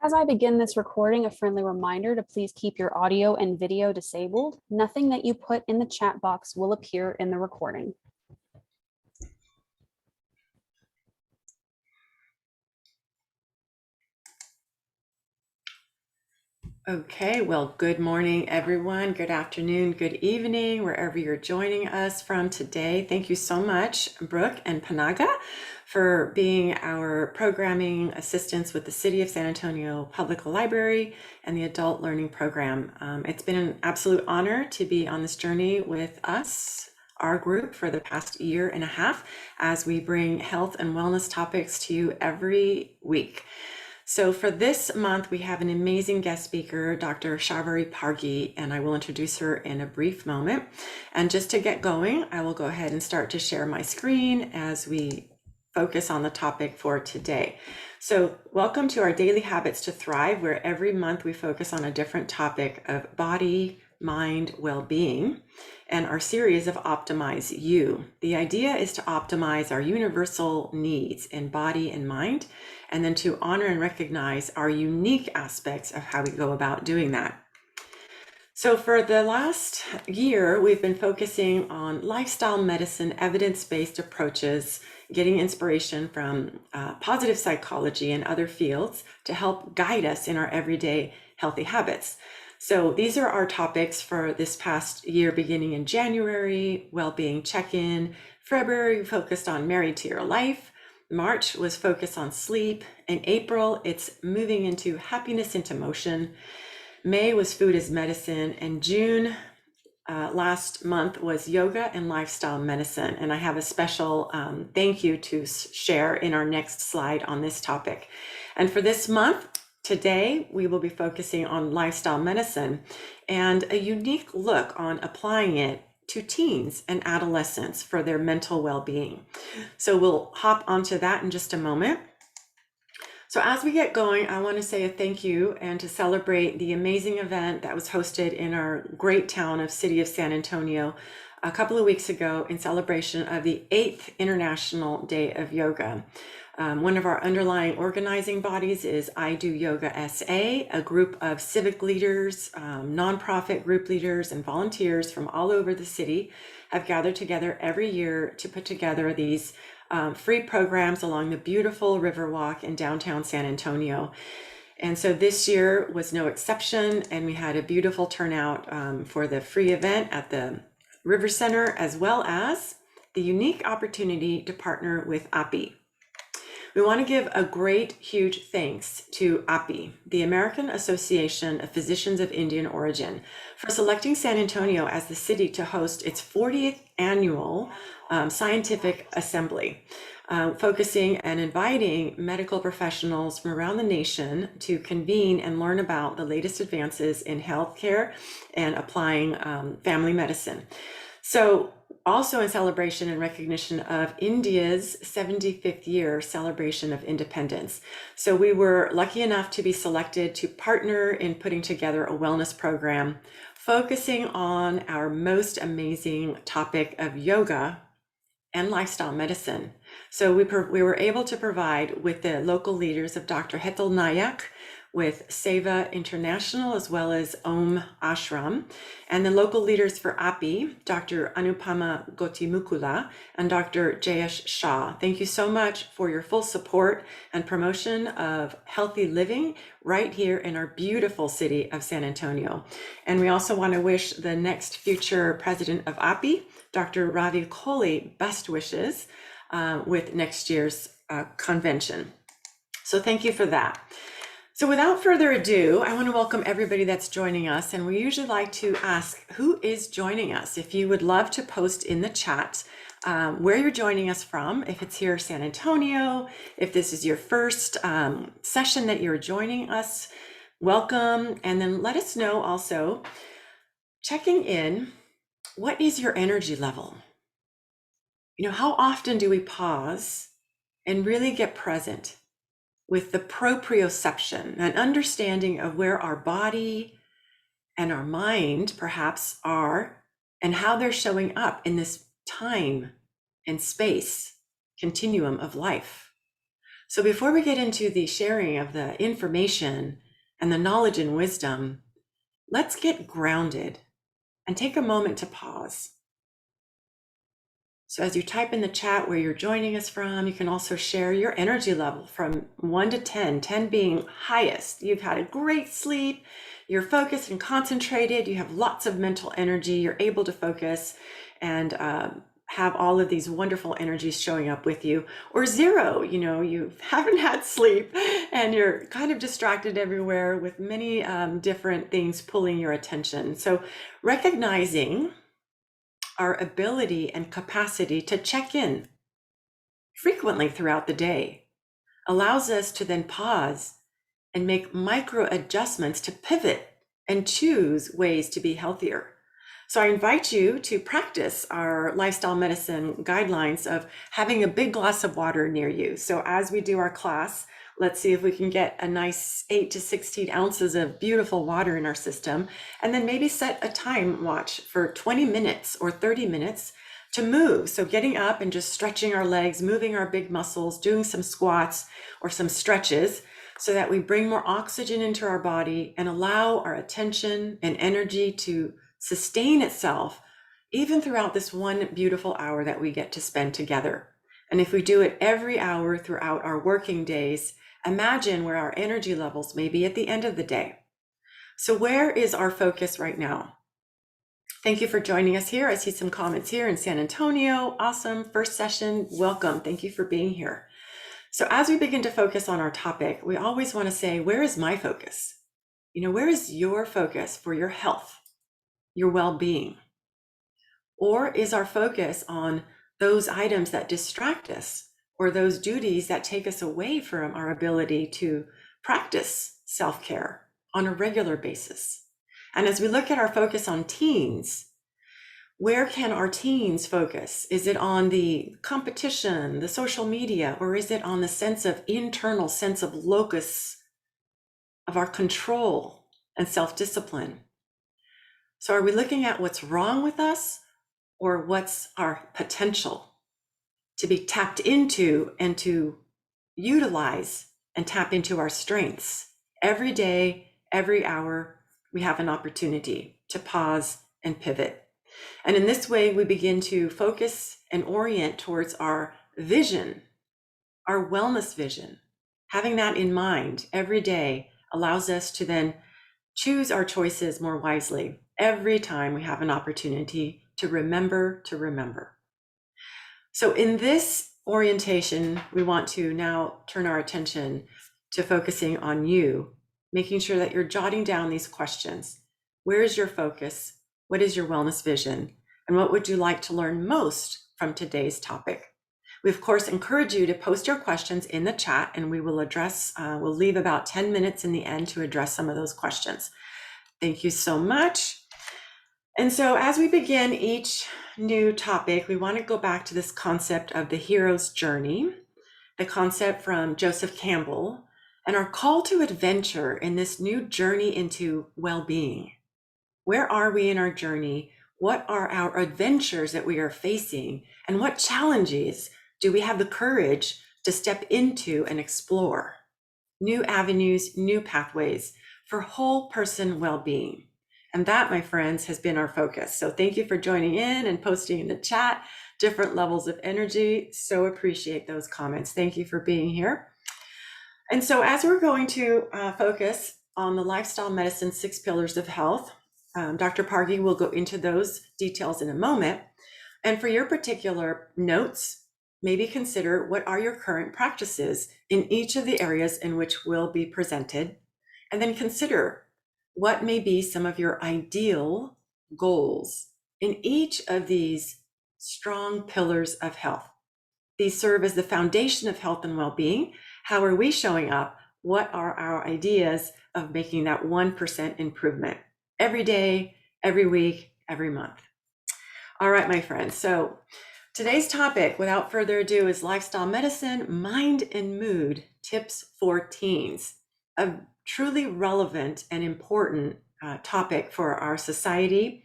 As I begin this recording, a friendly reminder to please keep your audio and video disabled. Nothing that you put in the chat box will appear in the recording. Okay, well, good morning, everyone. Good afternoon, good evening, wherever you're joining us from today. Thank you so much, Brooke and Panaga, for being our programming assistants with the City of San Antonio Public Library and the Adult Learning Program. It's been an absolute honor to be on this journey with us, our group, for the past year and a half as we bring health and wellness topics to you every week. So for this month, we have an amazing guest speaker, Dr. Sharbari Pargi, and I will introduce her in a brief moment. And just to get going, I will go ahead and start to share my screen as we focus on the topic for today. So welcome to our Daily Habits to Thrive, where every month we focus on a different topic of body, mind, well-being, and our series of OptimizeU. The idea is to optimize our universal needs in body and mind, and then to honor and recognize our unique aspects of how we go about doing that. So for the last year, we've been focusing on lifestyle medicine, evidence-based approaches, getting inspiration from positive psychology and other fields to help guide us in our everyday healthy habits. So these are our topics for this past year, beginning in January: well-being check-in. February, we focused on married to your life. March was focused on sleep. In April, it's moving into happiness into motion. May was food as medicine. And June, last month, was yoga and lifestyle medicine. And I have a special thank you to share in our next slide on this topic. And for this month, today, we will be focusing on lifestyle medicine and a unique look on applying it to teens and adolescents for their mental well-being. So we'll hop onto that in just a moment. So as we get going, I want to say a thank you and to celebrate the amazing event that was hosted in our great town of City of San Antonio a couple of weeks ago in celebration of the 8th International Day of Yoga. One of our underlying organizing bodies is I Do Yoga SA, a group of civic leaders, nonprofit group leaders, and volunteers from all over the city have gathered together every year to put together these free programs along the beautiful Riverwalk in downtown San Antonio. And so this year was no exception, and we had a beautiful turnout for the free event at the River Center, as well as the unique opportunity to partner with API. We want to give a great, huge thanks to API, the American Association of Physicians of Indian Origin, for selecting San Antonio as the city to host its 40th annual scientific assembly, focusing and inviting medical professionals from around the nation to convene and learn about the latest advances in healthcare and applying family medicine. So also in celebration and recognition of India's 75th year celebration of independence. So we were lucky enough to be selected to partner in putting together a wellness program focusing on our most amazing topic of yoga and lifestyle medicine. So we were able to provide with the local leaders of Dr. Hetal Nayak, with Seva International, as well as Om Ashram, and the local leaders for API, Dr. Anupama Gotimukula and Dr. Jayesh Shah. Thank you so much for your full support and promotion of healthy living right here in our beautiful city of San Antonio. And we also want to wish the next future president of API, Dr. Ravi Kohli, best wishes with next year's convention. So thank you for that. So without further ado, I want to welcome everybody that's joining us. And we usually like to ask who is joining us. If you would love to post in the chat where you're joining us from, if it's here San Antonio, if this is your first session that you're joining us, welcome. And then let us know also, checking in, what is your energy level? You know, how often do we pause and really get present with the proprioception, an understanding of where our body and our mind perhaps are and how they're showing up in this time and space continuum of life? So before we get into the sharing of the information and the knowledge and wisdom, let's get grounded and take a moment to pause. So as you type in the chat where you're joining us from, you can also share your energy level from 1 to 10, 10 being highest. You've had a great sleep, you're focused and concentrated, you have lots of mental energy, you're able to focus and have all of these wonderful energies showing up with you. Or 0, you haven't had sleep and you're kind of distracted everywhere with many different things pulling your attention. So recognizing our ability and capacity to check in frequently throughout the day allows us to then pause and make micro adjustments to pivot and choose ways to be healthier. So I invite you to practice our lifestyle medicine guidelines of having a big glass of water near you. So as we do our class, let's see if we can get a nice 8 to 16 ounces of beautiful water in our system, and then maybe set a time watch for 20 minutes or 30 minutes to move. So getting up and just stretching our legs, moving our big muscles, doing some squats or some stretches so that we bring more oxygen into our body and allow our attention and energy to sustain itself even throughout this one beautiful hour that we get to spend together. And if we do it every hour throughout our working days, imagine where our energy levels may be at the end of the day. So where is our focus right now? Thank you for joining us here. I see some comments here in San Antonio. Awesome. First session. Welcome. Thank you for being here. So as we begin to focus on our topic, we always want to say, where is my focus? Where is your focus for your health, your well-being? Or is our focus on those items that distract us or those duties that take us away from our ability to practice self-care on a regular basis? And as we look at our focus on teens, where can our teens focus? Is it on the competition, the social media, or is it on the internal sense of locus of our control and self-discipline? So are we looking at what's wrong with us or what's our potential to be tapped into and to utilize and tap into our strengths? Every day, every hour, we have an opportunity to pause and pivot. And in this way, we begin to focus and orient towards our vision, our wellness vision. Having that in mind every day allows us to then choose our choices more wisely every time we have an opportunity to remember to remember. So in this orientation, we want to now turn our attention to focusing on you, making sure that you're jotting down these questions. Where is your focus? What is your wellness vision? And what would you like to learn most from today's topic? We, of course, encourage you to post your questions in the chat, and we will we'll leave about 10 minutes in the end to address some of those questions. Thank you so much. And so as we begin each new topic, we want to go back to this concept of the hero's journey, the concept from Joseph Campbell, and our call to adventure in this new journey into well-being. Where are we in our journey? What are our adventures that we are facing? And what challenges do we have the courage to step into and explore? New avenues, new pathways for whole person well-being. And that, my friends, has been our focus. So thank you for joining in and posting in the chat different levels of energy. So appreciate those comments. Thank you for being here. And so as we're going to focus on the lifestyle medicine 6 pillars of health, Dr. Pargi will go into those details in a moment. And for your particular notes, maybe consider what are your current practices in each of the areas in which will be presented, and then consider what may be some of your ideal goals in each of these strong pillars of health. These serve as the foundation of health and well-being. How are we showing up? What are our ideas of making that 1% improvement every day, every week, every month? All right, my friends. So today's topic, without further ado, is lifestyle medicine, mind and mood tips for teens. A truly relevant and important topic for our society,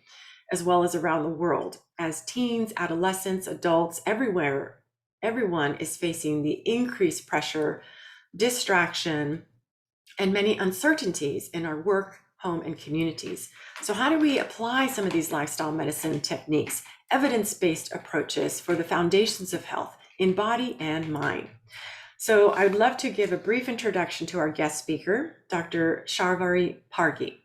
as well as around the world. As teens, adolescents, adults, everywhere, everyone is facing the increased pressure distraction, and many uncertainties in our work, home, and communities. So how do we apply some of these lifestyle medicine techniques, evidence-based approaches for the foundations of health in body and mind? So I would love to give a brief introduction to our guest speaker, Dr. Sharvari Parghi.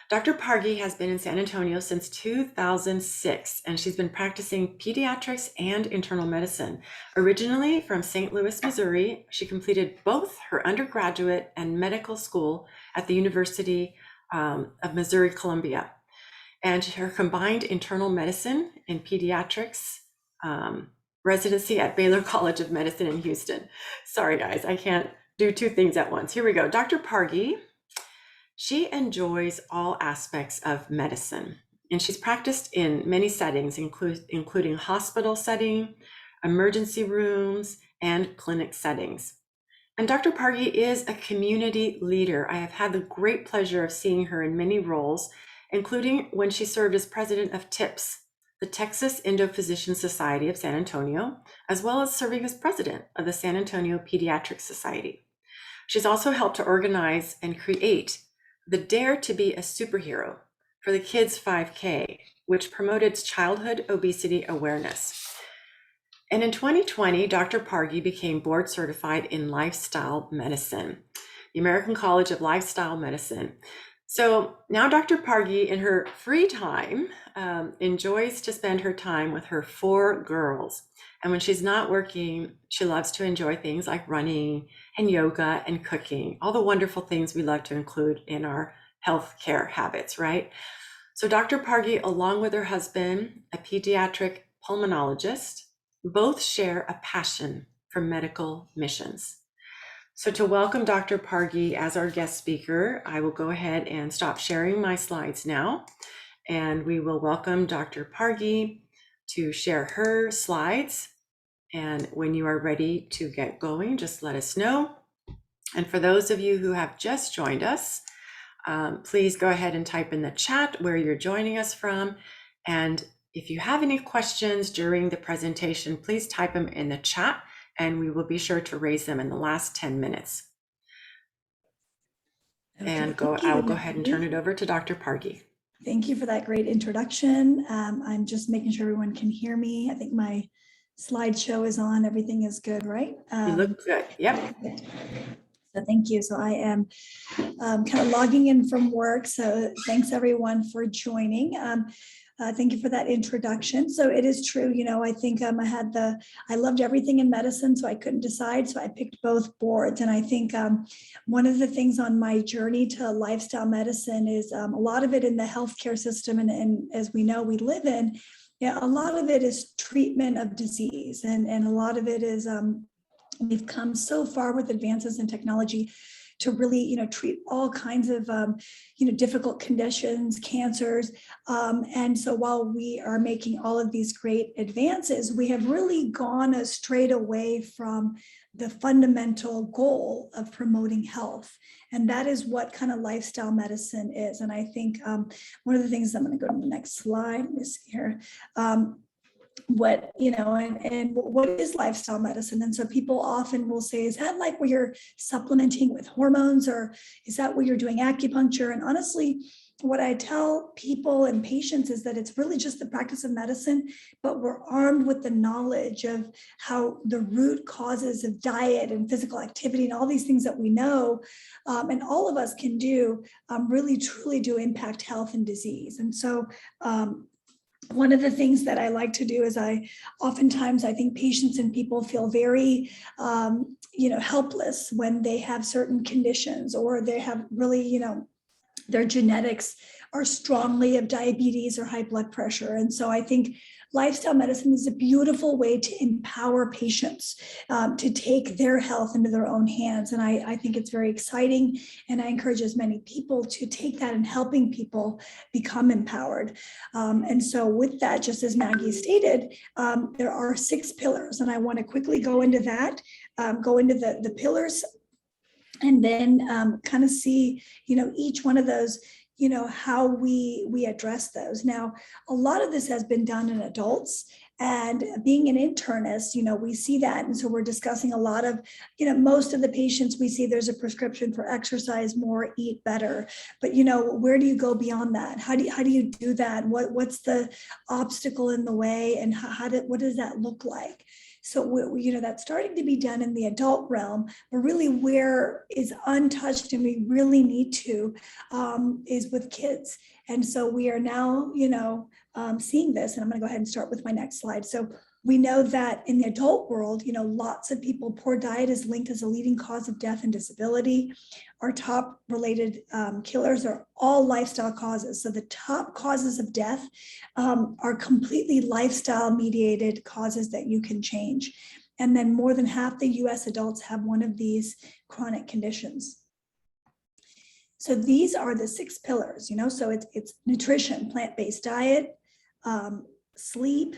Dr. Parghi has been in San Antonio since 2006, and she's been practicing pediatrics and internal medicine. Originally from St. Louis, Missouri, she completed both her undergraduate and medical school at the University of Missouri Columbia. And her combined internal medicine and pediatrics residency at Baylor College of Medicine in Houston. Sorry, guys, I can't do two things at once. Here we go. Dr. Parghi, she enjoys all aspects of medicine, and she's practiced in many settings, including hospital setting, emergency rooms, and clinic settings. And Dr. Parghi is a community leader. I have had the great pleasure of seeing her in many roles, including when she served as president of TIPS, the Texas Indo-Physician Society of San Antonio, as well as serving as president of the San Antonio Pediatric Society. She's also helped to organize and create the Dare to Be a Superhero for the Kids 5K, which promoted childhood obesity awareness. And in 2020, Dr. Parghi became board certified in lifestyle medicine, the American College of Lifestyle Medicine. So now Dr. Parghi, in her free time, enjoys to spend her time with her 4 girls. And when she's not working, she loves to enjoy things like running and yoga and cooking, all the wonderful things we love to include in our healthcare habits, right? So Dr. Parghi, along with her husband, a pediatric pulmonologist, both share a passion for medical missions. So to welcome Dr. Parghi as our guest speaker, I will go ahead and stop sharing my slides now, and we will welcome Dr. Parghi to share her slides. And when you are ready to get going, just let us know. And for those of you who have just joined us, please go ahead and type in the chat where you're joining us from. And if you have any questions during the presentation, please type them in the chat, and we will be sure to raise them in the last 10 minutes. Okay, And I will go ahead and turn it over to Dr. Parghi. Thank you for that great introduction. I'm just making sure everyone can hear me. I think my slideshow is on. Everything is good, right? You look good. Yep. So thank you. So I am kind of logging in from work. So thanks everyone for joining. Thank you for that introduction. So it is true, I think I loved everything in medicine, so I couldn't decide. So I picked both boards. And I think one of the things on my journey to lifestyle medicine is a lot of it in the healthcare system. And as we know, we live in, a lot of it is treatment of disease. And a lot of it is, we've come so far with advances in technology to really, treat all kinds of, difficult conditions, cancers. And so while we are making all of these great advances, we have really gone straight away from the fundamental goal of promoting health. And that is what kind of lifestyle medicine is. And I think one of the things, I'm going to go to the next slide, let me see here. What what is lifestyle medicine? And so people often will say, is that like where you're supplementing with hormones, or is that where you're doing acupuncture? And honestly, what I tell people and patients is that it's really just the practice of medicine, but we're armed with the knowledge of how the root causes of diet and physical activity and all these things that we know, and all of us can do, really truly do impact health and disease. And so one of the things that I like to do is oftentimes I think patients and people feel very, helpless when they have certain conditions, or they have really, their genetics are strongly of diabetes or high blood pressure. And so I think lifestyle medicine is a beautiful way to empower patients to take their health into their own hands. And I think it's very exciting. And I encourage as many people to take that and helping people become empowered. And so with that, just as Maggie stated, there are 6 pillars. And I want to quickly go into that, go into the pillars, and then kind of see, each one of those, how we address those. Now, a lot of this has been done in adults, And being an internist, we see that. And so we're discussing a lot of, most of the patients we see, there's a prescription for exercise more, eat better. But, where do you go beyond that? How do you do that? What's the obstacle in the way? And what does that look like? So, that's starting to be done in the adult realm, but really where is untouched and we really need to is with kids. And so we are now, seeing this, and I'm going to go ahead and start with my next slide. So we know that in the adult world, lots of people, poor diet is linked as a leading cause of death and disability. Our top related killers are all lifestyle causes. So the top causes of death are completely lifestyle mediated causes that you can change. And then more than half the US adults have one of these chronic conditions. So these are the 6 pillars, so it's nutrition, plant-based diet, sleep,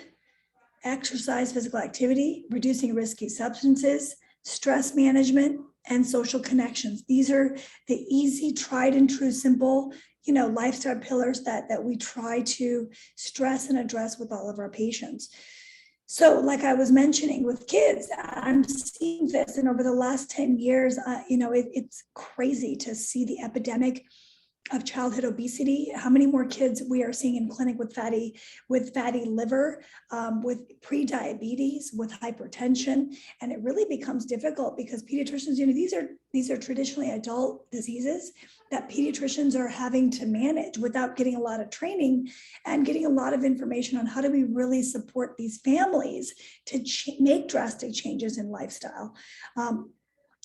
exercise, physical activity, reducing risky substances, stress management, and social connections. These are the easy, tried and true, simple, lifestyle pillars that we try to stress and address with all of our patients. So like I was mentioning with kids, I'm seeing this, and over the last 10 years, it's crazy to see the epidemic of childhood obesity, how many more kids we are seeing in clinic with fatty liver, with pre-diabetes, with hypertension. And it really becomes difficult because pediatricians, these are traditionally adult diseases that pediatricians are having to manage without getting a lot of training and getting a lot of information on how do we really support these families to make drastic changes in lifestyle.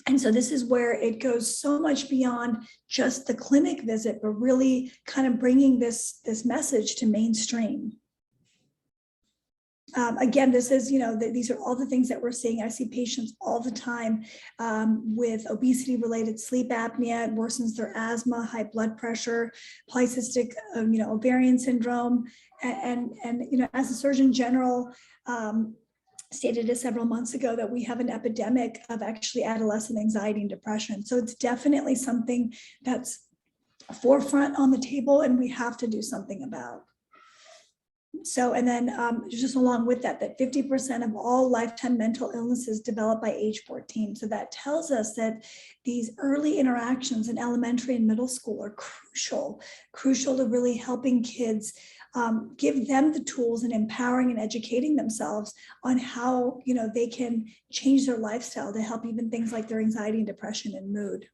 And so this is where it goes so much beyond just the clinic visit, but really kind of bringing this message to mainstream. Again, this is, these are all the things that we're seeing. I see patients all the time with obesity-related sleep apnea. It worsens their asthma, high blood pressure, polycystic, ovarian syndrome, and as a Surgeon General, stated several months ago that we have an epidemic of actually adolescent anxiety and depression. So it's definitely something that's forefront on the table and we have to do something about. So, and then just along with that 50% of all lifetime mental illnesses develop by age 14. So that tells us that these early interactions in elementary and middle school are crucial to really helping kids give them the tools and empowering and educating themselves on how, they can change their lifestyle to help even things like their anxiety and depression and mood.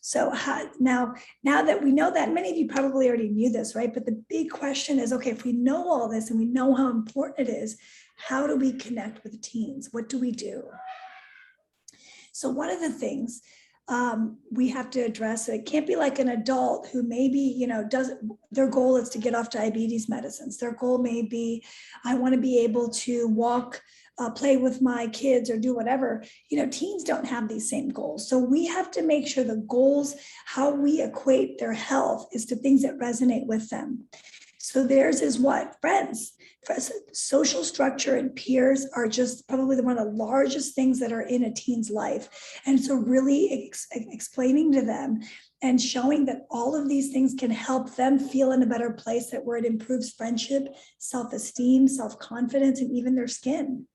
So now that we know that, many of you probably already knew this, right? But the big question is, okay, if we know all this and we know how important it is, how do we connect with the teens? What do we do? So one of the things we have to address, it can't be like an adult who maybe, their goal is to get off diabetes medicines. Their goal may be, I want to be able to walk, play with my kids or do whatever. Teens don't have these same goals. So we have to make sure the goals, how we equate their health is to things that resonate with them. So theirs is what? Friends. Social structure and peers are just probably one of the largest things that are in a teen's life. And so really explaining to them and showing that all of these things can help them feel in a better place, that where it improves friendship, self-esteem, self-confidence, and even their skin.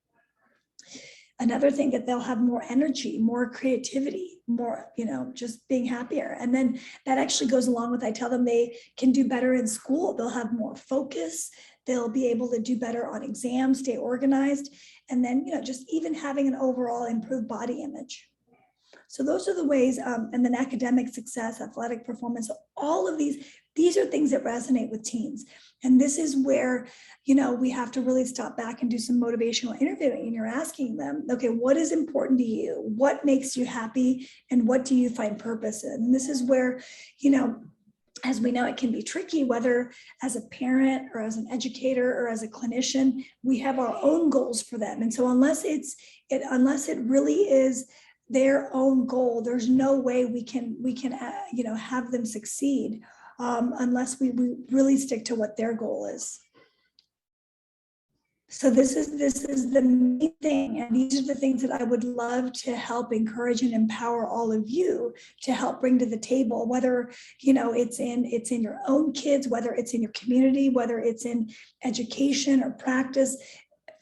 Another thing, that they'll have more energy, more creativity, more, just being happier. And then that actually goes along with, I tell them they can do better in school. They'll have more focus. They'll be able to do better on exams, stay organized. And then, just even having an overall improved body image. So those are the ways, and then academic success, athletic performance, all of these are things that resonate with teens. And this is where, we have to really stop back and do some motivational interviewing. And you're asking them, okay, what is important to you? What makes you happy? And what do you find purpose in? And this is where, as we know, it can be tricky, whether as a parent or as an educator or as a clinician, we have our own goals for them. And so unless it really is their own goal, there's no way we can have them succeed unless we really stick to what their goal is. So this is the main thing, and these are the things that I would love to help encourage and empower all of you to help bring to the table, whether it's in your own kids, whether it's in your community, whether it's in education or practice,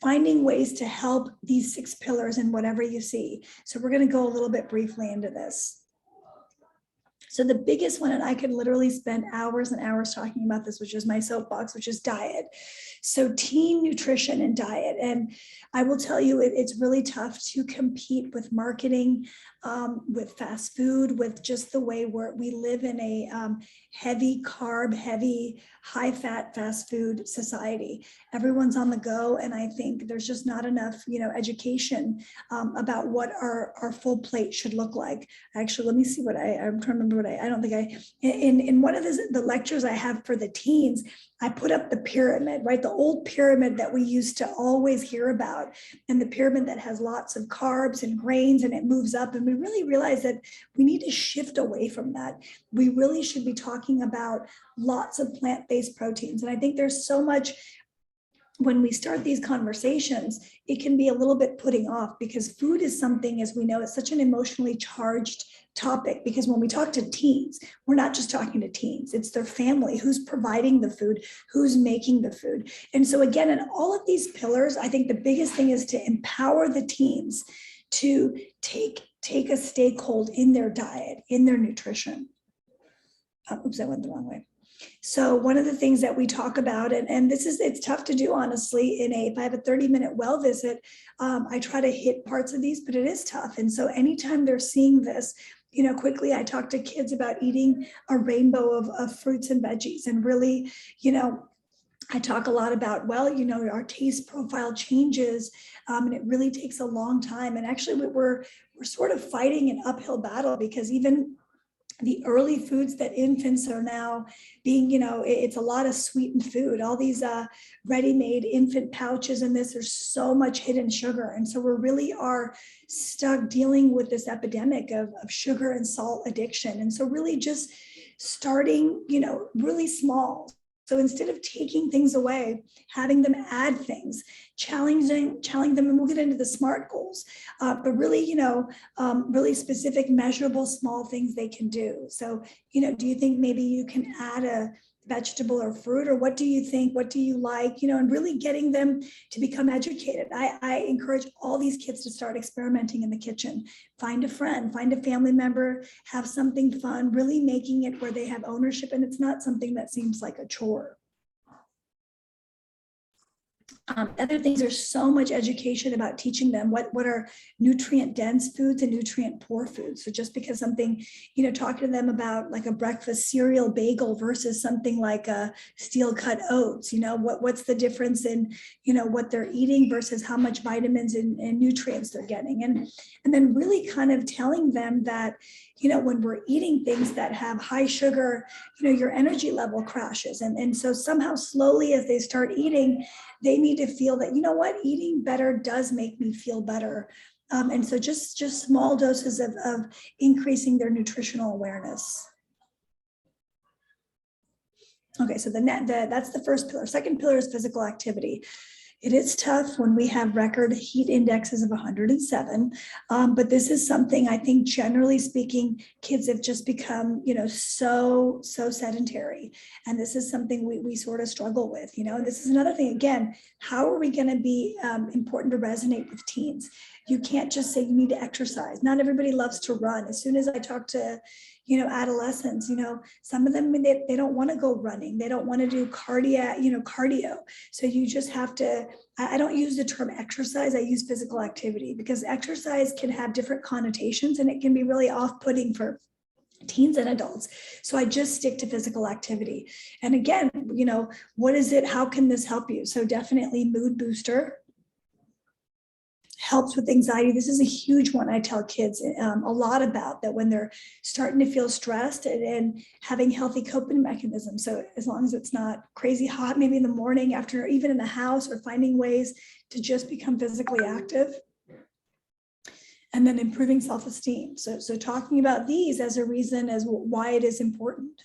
finding ways to help these 6 pillars in whatever you see. So we're going to go a little bit briefly into this. So the biggest one, and I could literally spend hours and hours talking about this, which is my soapbox, which is diet. So teen nutrition and diet. And I will tell you, it's really tough to compete with marketing, with fast food, with just the way we live in a heavy carb, heavy, high fat fast food society. Everyone's on the go. And I think there's just not enough, education about what our full plate should look like. Actually, let me see what I'm trying to remember what I don't think in one of the lectures I have for the teens, I put up the pyramid, right? The old pyramid that we used to always hear about, and the pyramid that has lots of carbs and grains, and it moves up. And we really realize that we need to shift away from that. We really should be talking about lots of plant-based proteins. And I think there's so much, when we start these conversations, it can be a little bit putting off, because food is something, as we know, it's such an emotionally charged topic, because when we talk to teens, we're not just talking to teens, it's their family, who's providing the food, who's making the food. And so again, in all of these pillars, I think the biggest thing is to empower the teens to take a stakehold in their diet, in their nutrition. Oops, I went the wrong way. So one of the things that we talk about, and it's tough to do, honestly, if I have a 30-minute well visit, I try to hit parts of these, but it is tough. And so anytime they're seeing this, quickly, I talk to kids about eating a rainbow of fruits and veggies, and really, I talk a lot about, our taste profile changes, and it really takes a long time. And actually we're sort of fighting an uphill battle, because even the early foods that infants are now being, it's a lot of sweetened food, all these ready-made infant pouches, and there's so much hidden sugar. And so we really are stuck dealing with this epidemic of sugar and salt addiction. And so really just starting, really small. So instead of taking things away, having them add things, challenging them, and we'll get into the SMART goals, but really, really specific, measurable, small things they can do. So, do you think maybe you can add a vegetable or fruit, or what do you think? What do you like? And really getting them to become educated. I encourage all these kids to start experimenting in the kitchen. Find a friend, find a family member, have something fun, really making it where they have ownership, and it's not something that seems like a chore. Other things, there's so much education about teaching them what are nutrient dense foods and nutrient poor foods. So just because something, talking to them about like a breakfast cereal bagel versus something like a steel cut oats, what's the difference in, what they're eating versus how much vitamins and nutrients they're getting. And then really kind of telling them that, when we're eating things that have high sugar, your energy level crashes. And so somehow slowly, as they start eating, they need to feel that, eating better does make me feel better. And so just small doses of increasing their nutritional awareness. Okay, so that's the first pillar. Second pillar is physical activity. It is tough when we have record heat indexes of 107, but this is something, I think, generally speaking, kids have just become, so sedentary. And this is something we sort of struggle with, and this is another thing, again, how are we going to be important to resonate with teens? You can't just say you need to exercise. Not everybody loves to run. As soon as I talk to, adolescents, some of them, they don't want to go running. They don't want to do cardio. So you just have to, I don't use the term exercise. I use physical activity, because exercise can have different connotations, and it can be really off-putting for teens and adults. So I just stick to physical activity. And again, what is it? How can this help you? So definitely mood booster. Helps with anxiety. This is a huge one I tell kids a lot about, that when they're starting to feel stressed, and having healthy coping mechanisms. So as long as it's not crazy hot, maybe in the morning, after, even in the house, or finding ways to just become physically active. And then improving self-esteem. So talking about these as a reason as why it is important.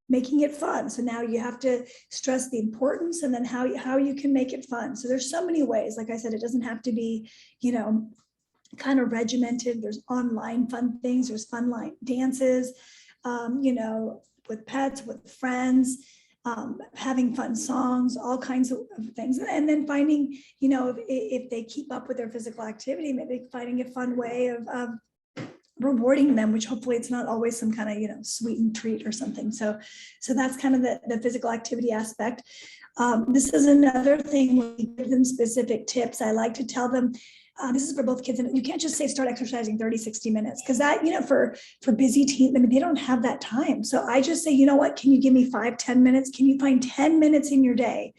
making it fun. So now you have to stress the importance and then how you can make it fun. So there's so many ways. Like I said, it doesn't have to be, kind of regimented. There's online fun things. There's fun line dances, with pets, with friends, having fun songs, all kinds of things. And then finding, if they keep up with their physical activity, maybe finding a fun way of rewarding them, which hopefully it's not always some kind of, sweetened treat or something. So that's kind of the physical activity aspect. This is another thing when we give them specific tips. I like to tell them, this is for both kids, and you can't just say start exercising 30, 60 minutes, because that, for busy teens, they don't have that time. So I just say, you know what, can you give me 5-10 minutes? Can you find 10 minutes in your day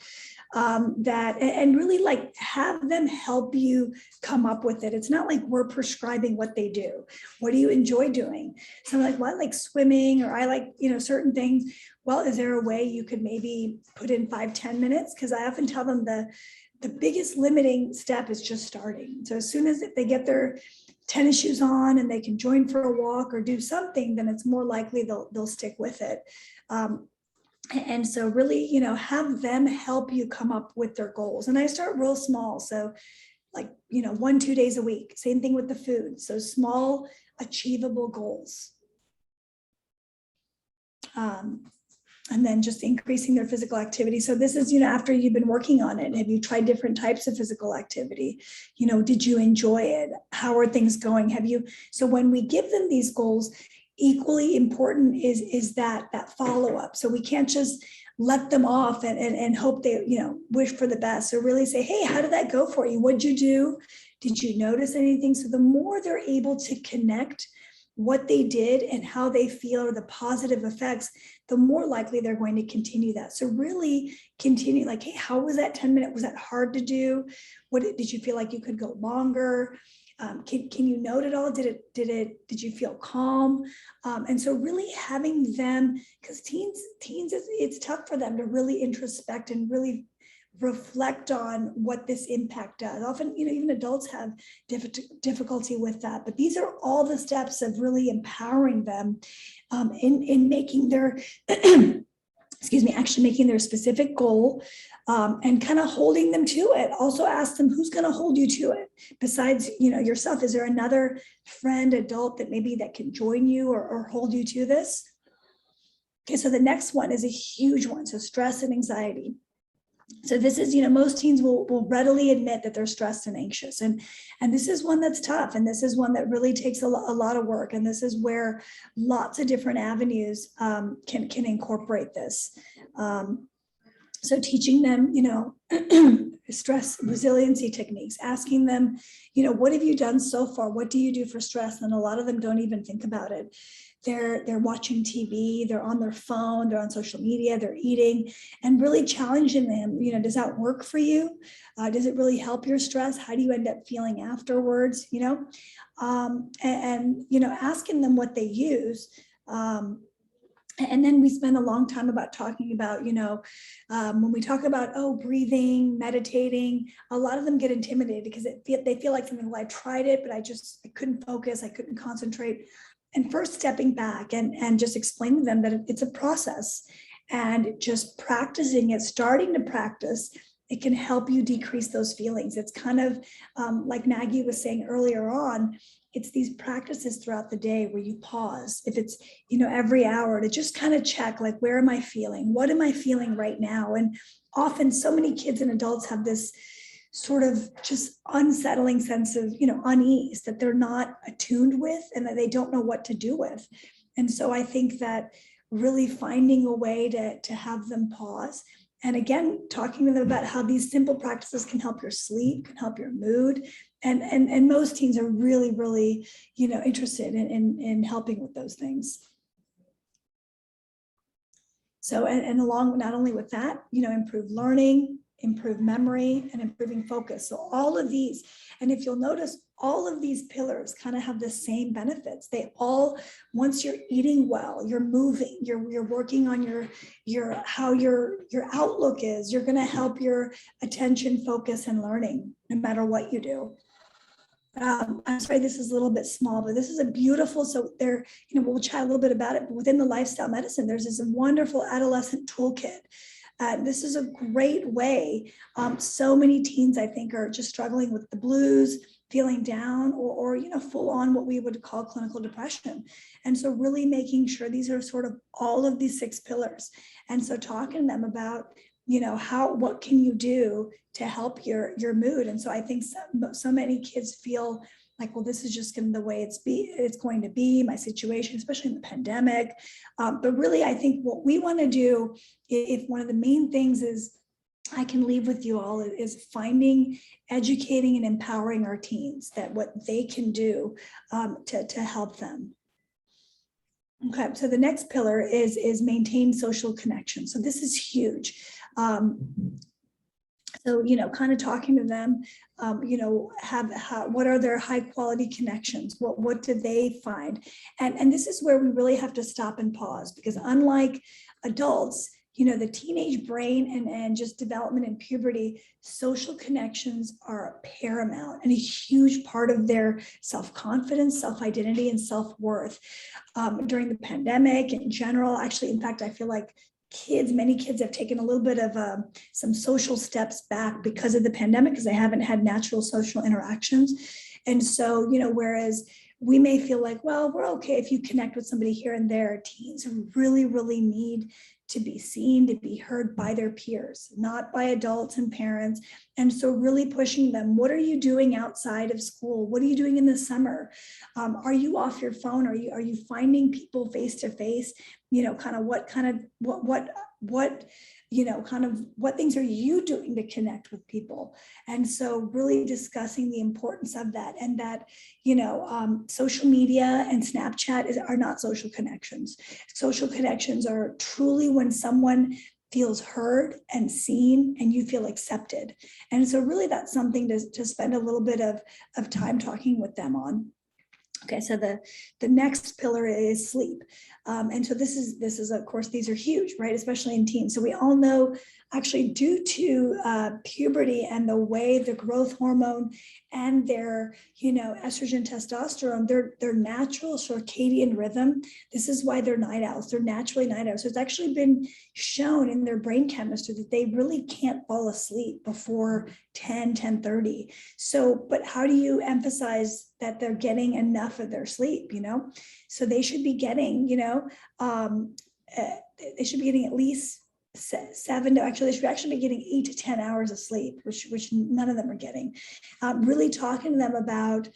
and really like have them help you come up with it. It's not like we're prescribing what they do. What do you enjoy doing? So I'm like, well, I like swimming, or I like, certain things. Well, is there a way you could maybe put in 5-10 minutes? Because I often tell them the biggest limiting step is just starting. So as soon as they get their tennis shoes on and they can join for a walk or do something, then it's more likely they'll stick with it. And so really, have them help you come up with their goals. And I start real small. So like, 1-2 days a week, same thing with the food. So small, achievable goals. And then just increasing their physical activity. So this is, after you've been working on it, have you tried different types of physical activity? Did you enjoy it? How are things going? So when we give them these goals, equally important is that follow-up. So we can't just let them off and hope they, wish for the best. So really say, hey, how did that go for you? What'd you do? Did you notice anything? So the more they're able to connect what they did and how they feel, or the positive effects, the more likely they're going to continue that. So really continue, like, hey, how was that 10 minutes? Was that hard to do? Did you feel like you could go longer? Can you note it all? Did you feel calm? And so really having them, because teens, it's tough for them to really introspect and really reflect on what this impact does. Often, even adults have difficulty with that, but these are all the steps of really empowering them in making their, actually making their specific goal and kind of holding them to it. Also ask them, who's going to hold you to it besides, yourself? Is there another friend, adult that can join you or hold you to this? Okay, so the next one is a huge one. So stress and anxiety. So this is, most teens will readily admit that they're stressed and anxious. And this is one that's tough. And this is one that really takes a lot of work. And this is where lots of different avenues can incorporate this. So teaching them, stress resiliency techniques, asking them, what have you done so far? What do you do for stress? And a lot of them don't even think about it. They're watching TV, they're on their phone, they're on social media, they're eating, and really challenging them, does that work for you? Does it really help your stress? How do you end up feeling afterwards? Asking them what they use. And then we spend a long time talking about, when we talk about, breathing, meditating, a lot of them get intimidated because they feel like something, well, I tried it, but I couldn't focus, I couldn't concentrate. And first stepping back and just explain to them that it's a process, and just practicing it, starting to practice, it can help you decrease those feelings. It's kind of like Maggie was saying earlier on, it's these practices throughout the day where you pause, if it's, every hour, to just kind of check, like, where am I feeling? What am I feeling right now? And often so many kids and adults have this sort of just unsettling sense of, unease that they're not attuned with and that they don't know what to do with. And so I think that really finding a way to have them pause. And again, talking to them about how these simple practices can help your sleep, can help your mood. And most teens are really, really, interested in helping with those things. So, and along, not only with that, improve learning, improve memory, and improving focus. So all of these, and if you'll notice, all of these pillars kind of have the same benefits. They all, once you're eating well, you're moving, you're working on how your outlook is, you're going to help your attention, focus, and learning, no matter what you do. I'm sorry, this is a little bit small, but this is a beautiful, so there, we'll chat a little bit about it, but within the lifestyle medicine, there's this wonderful adolescent toolkit. This is a great way. So many teens, I think, are just struggling with the blues, feeling down, or full on what we would call clinical depression. And so really making sure these are sort of all of these 6 pillars. And so talking to them about, what can you do to help your mood? And so I think so many kids feel like, well, this is just going to the way it's going to be my situation, especially in the pandemic. But really, I think what we want to do, if one of the main things is I can leave with you all, is finding, educating, and empowering our teens that what they can do to help them. Okay, so the next pillar is maintain social connection. So this is huge. So, kind of talking to them, what are their high quality connections? What do they find? And this is where we really have to stop and pause, because unlike adults, the teenage brain and just development and puberty, social connections are paramount and a huge part of their self-confidence, self-identity, and self-worth. During the pandemic in general, actually, in fact, I feel like many kids have taken a little bit of some social steps back because of the pandemic, because they haven't had natural social interactions. And so, whereas we may feel like, well, we're okay if you connect with somebody here and there, teens really, really need to be seen, to be heard by their peers, not by adults and parents. And so really pushing them, what are you doing outside of school? What are you doing in the summer? Are you off your phone? Are you finding people face to face? What things are you doing to connect with people? And so really discussing the importance of that, and that, social media and Snapchat are not social connections. Social connections are truly when someone feels heard and seen and you feel accepted. And so really that's something to spend a little bit of time talking with them on. Okay, so the next pillar is sleep. And so this is, of course, these are huge, right? Especially in teens. So we all know, actually, due to puberty and the way the growth hormone and their, estrogen, testosterone, their natural circadian rhythm, this is why they're night owls. They're naturally night owls. So it's actually been shown in their brain chemistry that they really can't fall asleep before 10:30. So, but how do you emphasize that they're getting enough of their sleep? So they should be getting, they should be getting at least 7 to, actually, they should actually be getting 8 to 10 hours of sleep, which none of them are getting. Really talking to them about,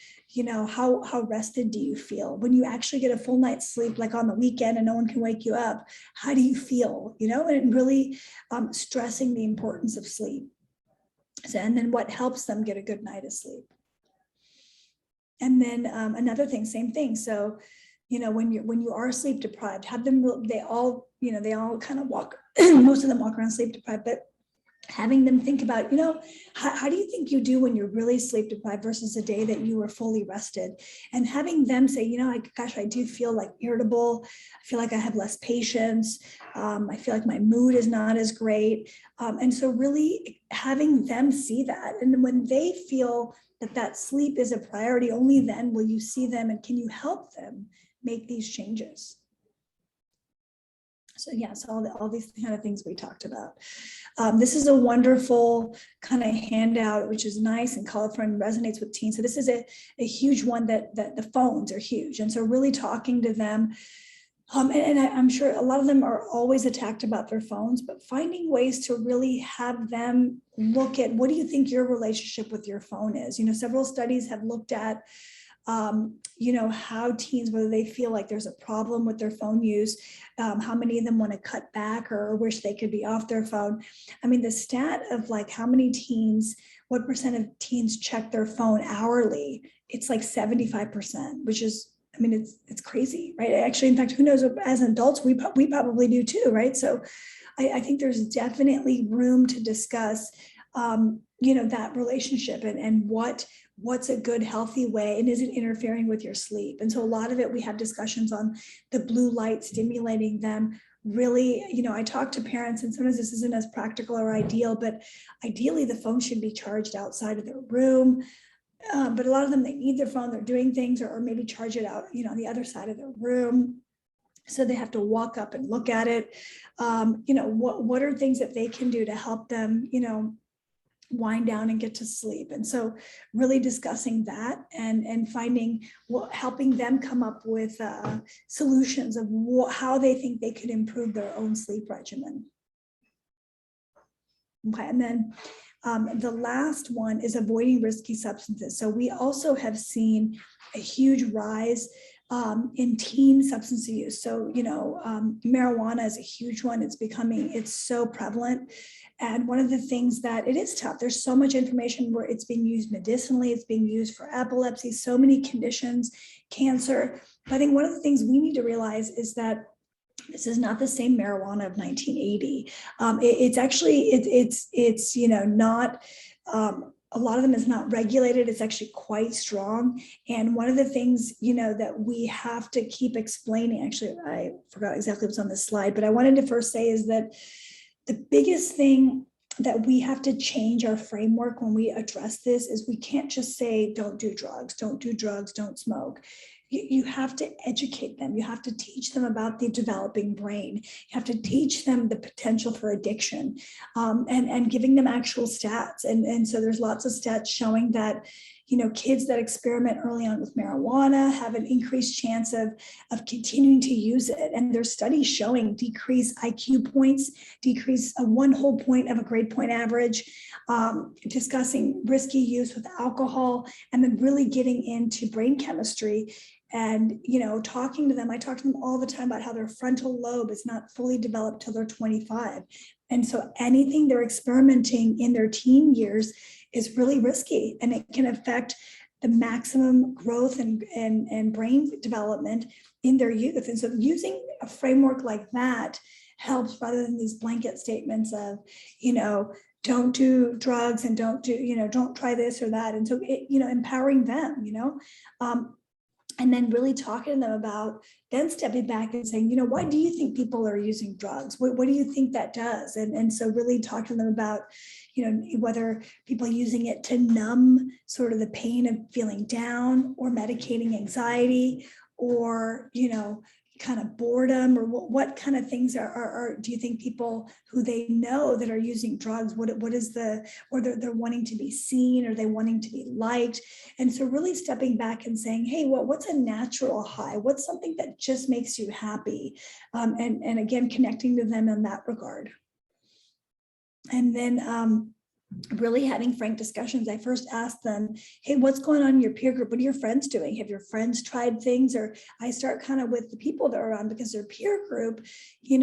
how rested do you feel when you actually get a full night's sleep, like on the weekend, and no one can wake you up? How do you feel? And really stressing the importance of sleep. So, and then what helps them get a good night of sleep. And then another thing, same thing. So, when you are sleep deprived, have them, they all kind of walk, most of them walk around sleep deprived, but having them think about, how do you think you do when you're really sleep deprived versus a day that you were fully rested? And having them say, I do feel like irritable. I feel like I have less patience. I feel like my mood is not as great. And so really having them see that. And when they feel that sleep is a priority, only then will you see them and can you help them make these changes. So yes, all these kind of things we talked about. This is a wonderful kind of handout, which is nice and colorful and resonates with teens. So this is a huge one that the phones are huge. And so really talking to them, and I'm sure a lot of them are always attacked about their phones, but finding ways to really have them look at, what do you think your relationship with your phone is? Several studies have looked at how teens, whether they feel like there's a problem with their phone use, how many of them want to cut back or wish they could be off their phone. I mean, the stat of like how many teens, what percent of teens check their phone hourly, it's like 75%, which is, I mean, it's crazy, right? Actually, in fact, who knows, as adults, we probably do too, right? So I think there's definitely room to discuss, that relationship and what's a good, healthy way, and is it interfering with your sleep? And so a lot of it, we have discussions on the blue light, stimulating them. Really, I talk to parents, and sometimes this isn't as practical or ideal, but ideally the phone should be charged outside of their room. But a lot of them, they need their phone, they're doing things, or maybe charge it out, on the other side of the room. So they have to walk up and look at it. What are things that they can do to help them, wind down and get to sleep? And so really discussing that and finding helping them come up with solutions of how they think they could improve their own sleep regimen. Okay, and then the last one is avoiding risky substances. So we also have seen a huge rise in teen substance use. So, marijuana is a huge one. It's so prevalent. And one of the things that it is tough, there's so much information where it's being used medicinally, it's being used for epilepsy, so many conditions, cancer. But I think one of the things we need to realize is that this is not the same marijuana of 1980. It's actually, it's not, a lot of them is not regulated. It's actually quite strong. And one of the things, that we have to keep explaining, actually, I forgot exactly what's on this slide, but I wanted to first say is that the biggest thing that we have to change our framework when we address this is we can't just say, don't do drugs, don't smoke. You have to educate them. You have to teach them about the developing brain. You have to teach them the potential for addiction, and giving them actual stats. And so there's lots of stats showing that, kids that experiment early on with marijuana have an increased chance of continuing to use it. And there's studies showing decreased IQ points, decrease a 1 whole point of a grade point average, discussing risky use with alcohol, and then really getting into brain chemistry. And, talking to them, I talk to them all the time about how their frontal lobe is not fully developed till they're 25. And so anything they're experimenting in their teen years is really risky, and it can affect the maximum growth and brain development in their youth. And so using a framework like that helps, rather than these blanket statements of, don't do drugs and don't try this or that. And so, empowering them, and then really talking to them about then stepping back and saying, why do you think people are using drugs? What do you think that does? And so really talking to them about, whether people are using it to numb sort of the pain of feeling down, or medicating anxiety, or, kind of boredom, or what kind of things are do you think people who they know that are using drugs, what is or they're wanting to be seen, or they wanting to be liked? And so really stepping back and saying, hey, what's a natural high? What's something that just makes you happy? And again, connecting to them in that regard. And then really having frank discussions. I first asked them, hey, what's going on in your peer group? What are your friends doing? Have your friends tried things? Or I start kind of with the people that are around, because their peer group,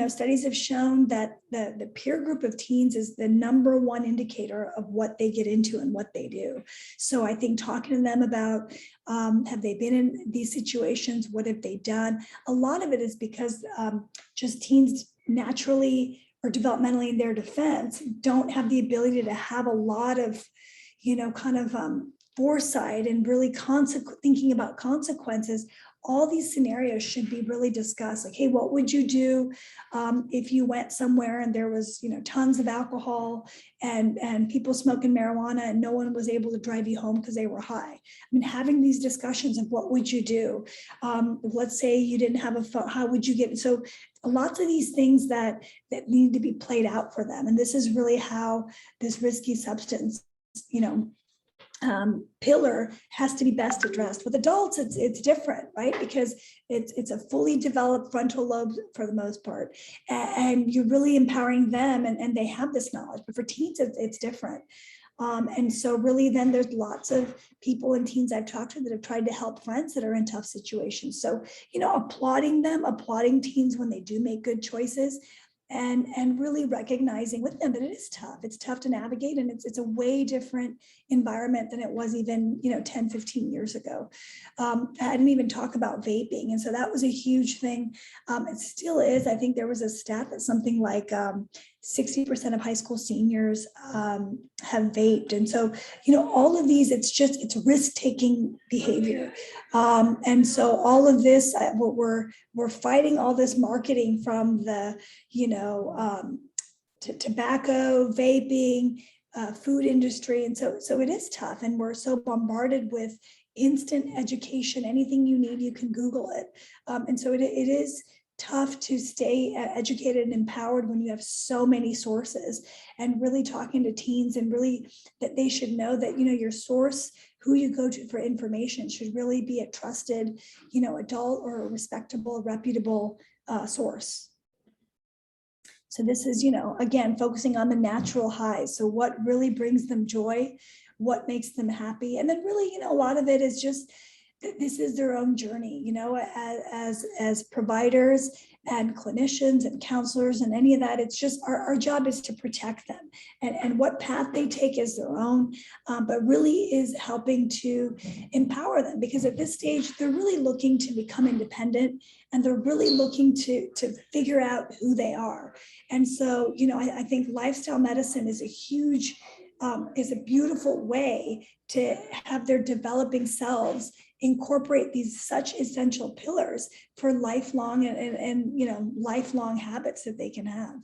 studies have shown that the peer group of teens is the number one indicator of what they get into and what they do. So I think talking to them about, have they been in these situations? What have they done? A lot of it is because just teens naturally or developmentally in their defense don't have the ability to have a lot of, foresight and really thinking about consequences. All these scenarios should be really discussed. Like, hey, what would you do if you went somewhere and there was, tons of alcohol and people smoking marijuana, and no one was able to drive you home because they were high? I mean, having these discussions of what would you do? Let's say you didn't have a phone, how would you get? So lots of these things that need to be played out for them. And this is really how this risky substance, pillar has to be best addressed. With adults, it's different, right? Because it's a fully developed frontal lobe for the most part, and you're really empowering them, and they have this knowledge. But for teens, it's different. And so really then there's lots of people and teens I've talked to that have tried to help friends that are in tough situations. So, applauding teens when they do make good choices, and really recognizing with them that it is tough. It's tough to navigate, and it's a way different environment than it was even 10, 15 years ago. I didn't even talk about vaping, and so that was a huge thing. It still is. I think there was a stat that something like 60% of high school seniors have vaped. And so, all of these, it's risk-taking behavior. And so all of this, we're fighting all this marketing from the, tobacco, vaping, food industry. And so it is tough, and we're so bombarded with instant education. Anything you need, you can Google it. And so it is tough to stay educated and empowered when you have so many sources, and really talking to teens, and really that they should know that, your source, who you go to for information, should really be a trusted, adult or a respectable, reputable source. So this is, again, focusing on the natural highs. So what really brings them joy, what makes them happy. And then really, a lot of it is just, this is their own journey, as providers and clinicians and counselors and any of that. It's just our job is to protect them, and what path they take is their own, but really is helping to empower them, because at this stage, they're really looking to become independent, and they're really looking to figure out who they are. And so, I think lifestyle medicine is a huge, is a beautiful way to have their developing selves incorporate these such essential pillars for lifelong and lifelong habits that they can have.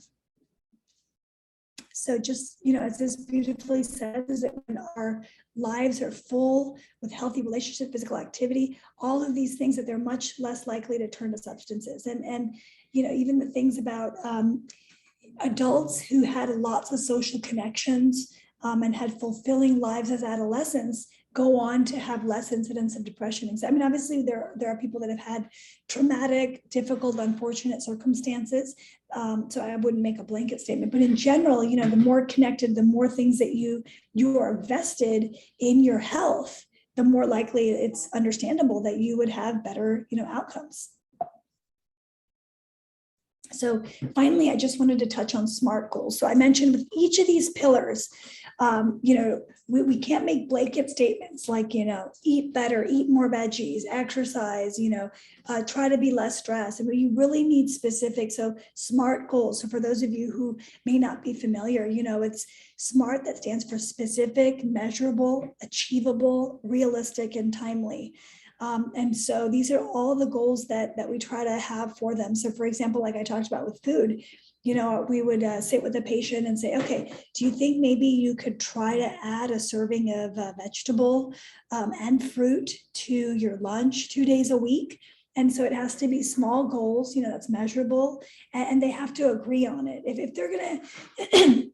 So just, as this beautifully says, is that when our lives are full with healthy relationships, physical activity, all of these things, that they're much less likely to turn to substances. And even the things about adults who had lots of social connections and had fulfilling lives as adolescents go on to have less incidence of depression. I mean, obviously there are people that have had traumatic, difficult, unfortunate circumstances. So I wouldn't make a blanket statement, but in general, the more connected, the more things that you are vested in your health, the more likely it's understandable that you would have better, outcomes. So finally, I just wanted to touch on SMART goals. So I mentioned with each of these pillars, we can't make blanket statements like, eat better, eat more veggies, exercise, try to be less stressed. And you really need specific. So SMART goals. So for those of you who may not be familiar, it's SMART, that stands for specific, measurable, achievable, realistic, and timely. And so these are all the goals that we try to have for them. So for example, like I talked about with food, we would sit with a patient and say, okay, do you think maybe you could try to add a serving of vegetable and fruit to your lunch 2 days a week? And so it has to be small goals, that's measurable, and they have to agree on it. If they're going to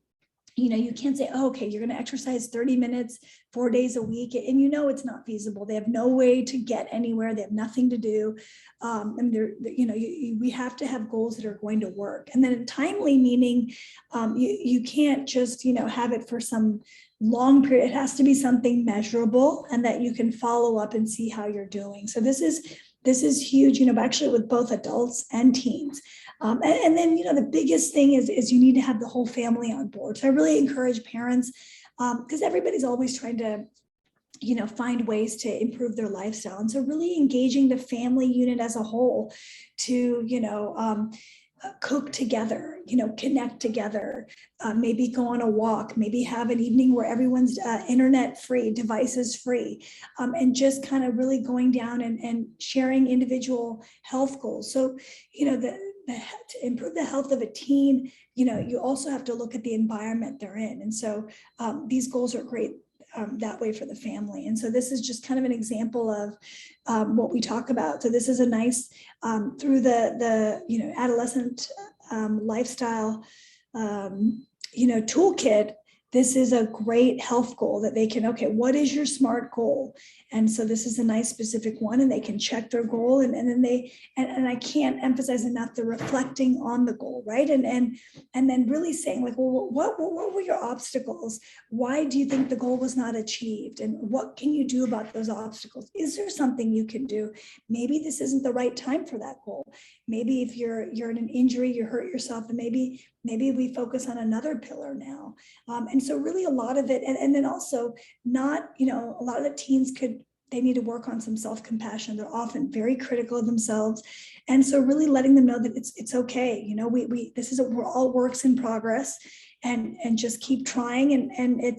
you can't say, oh, okay, you're going to exercise 30 minutes, 4 days a week. And it's not feasible. They have no way to get anywhere. They have nothing to do. And we have to have goals that are going to work. And then timely, meaning you can't just, have it for some long period. It has to be something measurable and that you can follow up and see how you're doing. So this is huge, actually with both adults and teens. And then, the biggest thing is you need to have the whole family on board. So I really encourage parents, because everybody's always trying to, find ways to improve their lifestyle. And so really engaging the family unit as a whole to, cook together, connect together, maybe go on a walk, maybe have an evening where everyone's internet free, devices free, and just kind of really going down and sharing individual health goals. So, to improve the health of a teen, you also have to look at the environment they're in. And so these goals are great that way for the family. And so this is just kind of an example of what we talk about. So this is a nice, through the adolescent lifestyle, toolkit. This is a great health goal that they can, okay, what is your SMART goal? And so this is a nice specific one, and they can check their goal. And then and I can't emphasize enough the reflecting on the goal, right? And then really saying like, well, what were your obstacles? Why do you think the goal was not achieved? And what can you do about those obstacles? Is there something you can do? Maybe this isn't the right time for that goal. Maybe if you're in an injury, you hurt yourself, and maybe we focus on another pillar now. And so really a lot of it, and then also not, a lot of the teens could they need to work on some self-compassion. They're often very critical of themselves. And so really letting them know that it's okay. You know, we're all works in progress, and just keep trying. And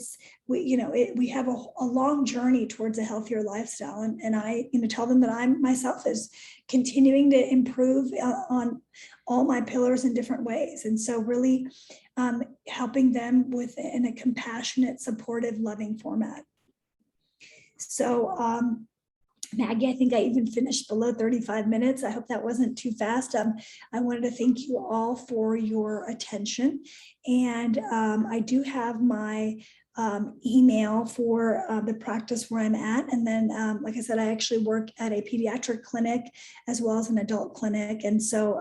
we have a long journey towards a healthier lifestyle. And I, tell them that I'm myself is continuing to improve on all my pillars in different ways. And so really helping them in a compassionate, supportive, loving format. So Maggie, I think I even finished below 35 minutes. I hope that wasn't too fast. I wanted to thank you all for your attention. And I do have my email for the practice where I'm at. And then, like I said, I actually work at a pediatric clinic as well as an adult clinic. And so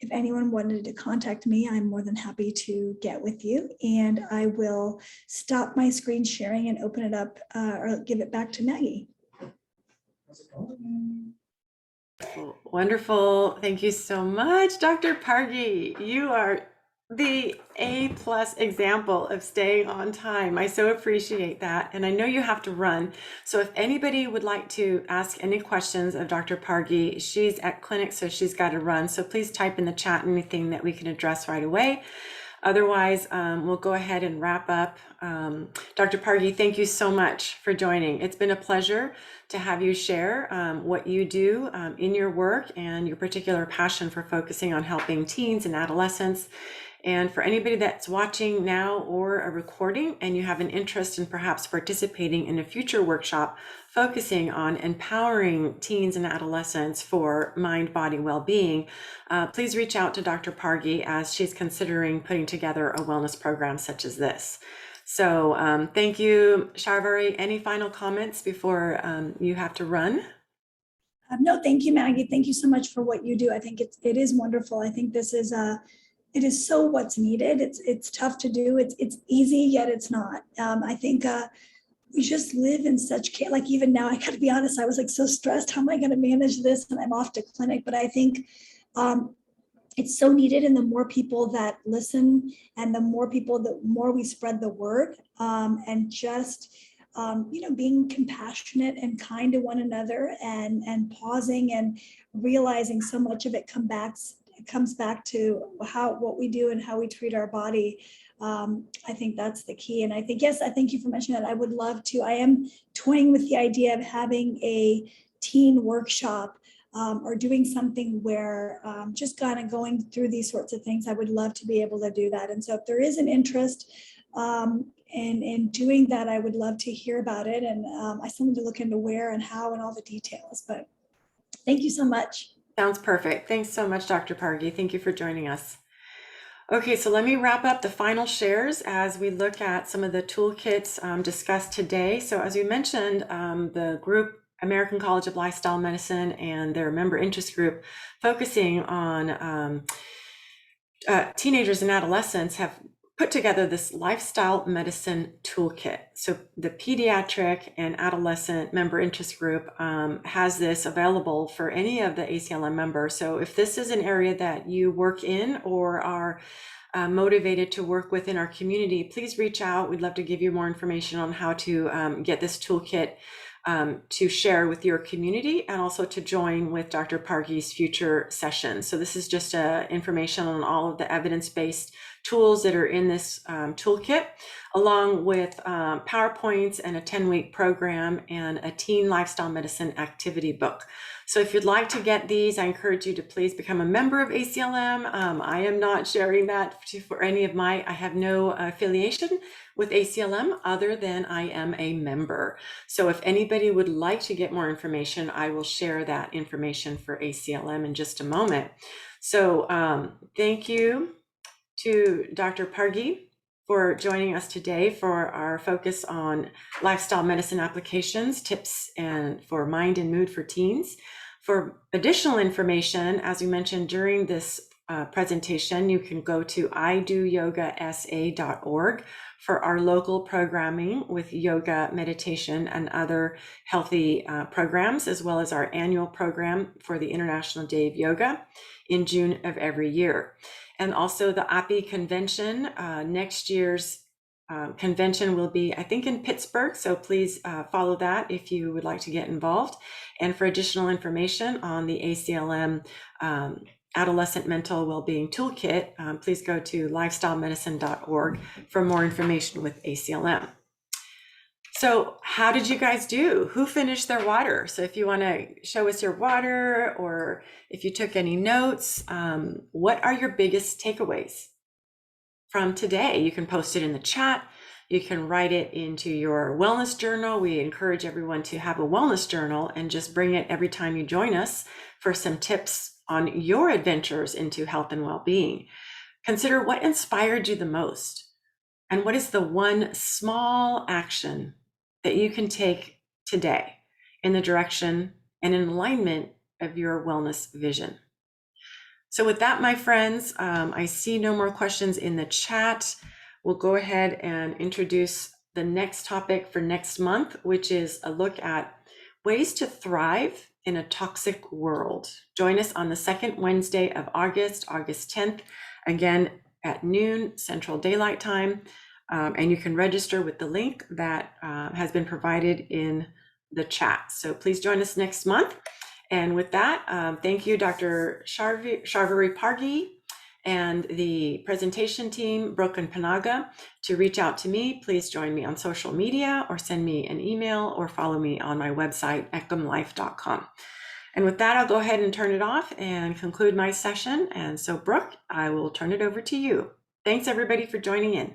if anyone wanted to contact me, I'm more than happy to get with you. And I will stop my screen sharing and open it up or give it back to Maggie. Wonderful. Thank you so much, Dr. Pargi. You are the A+ example of staying on time. I so appreciate that. And I know you have to run. So if anybody would like to ask any questions of Dr. Pargi, she's at clinic, so she's got to run. So please type in the chat anything that we can address right away. Otherwise, we'll go ahead and wrap up. Dr. Pargi, thank you so much for joining. It's been a pleasure to have you share what you do in your work and your particular passion for focusing on helping teens and adolescents. And for anybody that's watching now or a recording and you have an interest in perhaps participating in a future workshop focusing on empowering teens and adolescents for mind-body well-being, please reach out to Dr. Pargi as she's considering putting together a wellness program such as this. So thank you, Sharvari. Any final comments before you have to run? No, thank you, Maggie. Thank you so much for what you do. I think it is wonderful. I think this is it is so what's needed. It's tough to do. It's easy, yet it's not. I think we just live in such chaos. Like even now, I got to be honest, I was like so stressed. How am I going to manage this? And I'm off to clinic. But I think it's so needed. And the more people that listen and the more we spread the word and just, being compassionate and kind to one another and pausing and realizing so much of it comes back to what we do and how we treat our body. I think that's the key. And I think, yes, I thank you for mentioning that. I would love to. I am toying with the idea of having a teen workshop or doing something where just kind of going through these sorts of things. I would love to be able to do that. And so if there is an interest in doing that, I would love to hear about it. And I still need to look into where and how and all the details. But thank you so much. Sounds perfect. Thanks so much, Dr. Pargi. Thank you for joining us. Okay, so let me wrap up the final shares as we look at some of the toolkits discussed today. So as we mentioned, the group American College of Lifestyle Medicine and their member interest group focusing on teenagers and adolescents have put together this lifestyle medicine toolkit. So the pediatric and adolescent member interest group has this available for any of the ACLM members. So if this is an area that you work in or are motivated to work within our community, please reach out. We'd love to give you more information on how to get this toolkit to share with your community and also to join with Dr. Pargi's future sessions. So this is just information on all of the evidence-based tools that are in this toolkit, along with PowerPoints and a 10-week program and a teen lifestyle medicine activity book. So if you'd like to get these, I encourage you to please become a member of ACLM. I am not sharing that for any of I have no affiliation with ACLM other than I am a member. So if anybody would like to get more information, I will share that information for ACLM in just a moment. So thank you to Dr. Pargi for joining us today for our focus on lifestyle medicine applications, tips, and for mind and mood for teens. For additional information, as we mentioned during this presentation, you can go to idoyogasa.org for our local programming with yoga, meditation, and other healthy programs, as well as our annual program for the International Day of Yoga in June of every year. And also the API convention, next year's convention will be, I think, in Pittsburgh. So please follow that if you would like to get involved. And for additional information on the ACLM Adolescent Mental Wellbeing Toolkit, please go to lifestylemedicine.org for more information with ACLM. So how did you guys do? Who finished their water? So if you want to show us your water, or if you took any notes, what are your biggest takeaways from today? You can post it in the chat. You can write it into your wellness journal. We encourage everyone to have a wellness journal and just bring it every time you join us for some tips on your adventures into health and well-being. Consider what inspired you the most, and what is the one small action that you can take today in the direction and in alignment of your wellness vision. So with that, my friends, I see no more questions in the chat. We'll go ahead and introduce the next topic for next month, which is a look at ways to thrive in a toxic world. Join us on the second Wednesday of August, August 10th, again at noon Central Daylight Time. And you can register with the link that has been provided in the chat. So please join us next month. And with that, thank you, Dr. Sharvari Pargi and the presentation team, Brooke and Panaga. To reach out to me, please join me on social media or send me an email or follow me on my website, ecomlife.com. And with that, I'll go ahead and turn it off and conclude my session. And so, Brooke, I will turn it over to you. Thanks, everybody, for joining in.